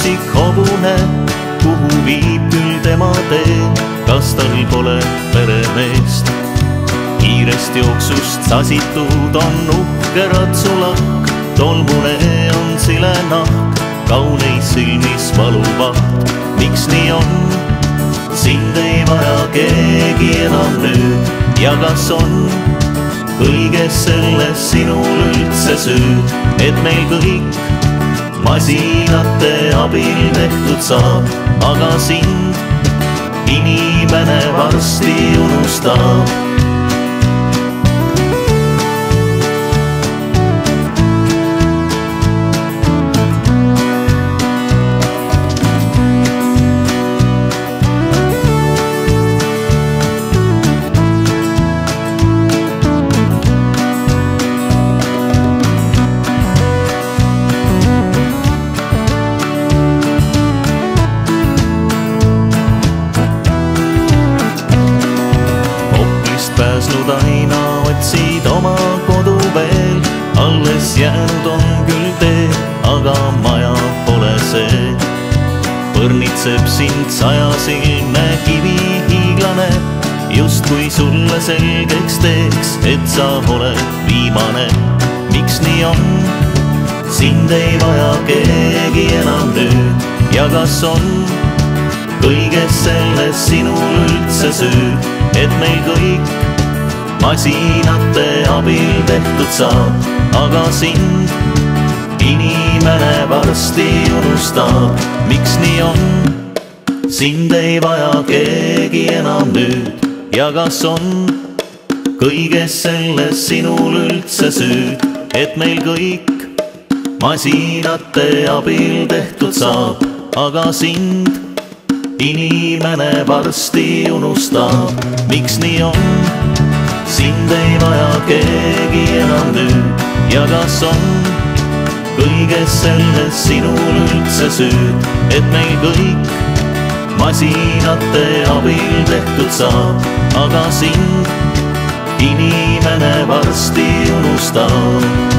üksik hobune, kuhu viib küll tema tee, kas tal pole peremeest. Kiirest jooksust sasitud on uhke ratsulakk, tolmune on sile nahk, kauneis silmis valuvaht. Miks nii on? Sind ei vaja keegi enam nüüd ja kas on kõiges selles sinul üldse süüd, et meil kõik masinate abil tehtud saab, aga sind inimene varsti unustab. Pääsnud aina otsid oma kodu veel, alles jäänud on küll tee, aga maja pole see. Põrnitseb sind sajasilme kivihiiglane, justkui sulle selgeks teeks, et sa oled viimane. Miks nii on? Sind ei vaja keegi enam nüüd ja kas on kõiges selles sinul üldse süüd, et meil kõik masinate abil tehtud saab, aga sind inimene varsti unustab. Miks nii on? Sind ei vaja keegi enam nüüd ja kas on kõiges selles sinul üldse süüd, et meil kõik masinate abil tehtud saab, aga sind inimene varsti unustab. Miks nii on? Sind ei vaja keegi enam nüüd ja kas on kõiges selles sinul üldse süüd, et meil kõik masinate abil tehtud saab, aga sind inimene varsti unustab.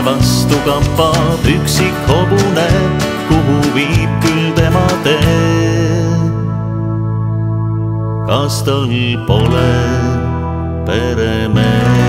Vastu kampab üksik hobune, kuhu viib küll tema tee. Kas tal pole peremeest?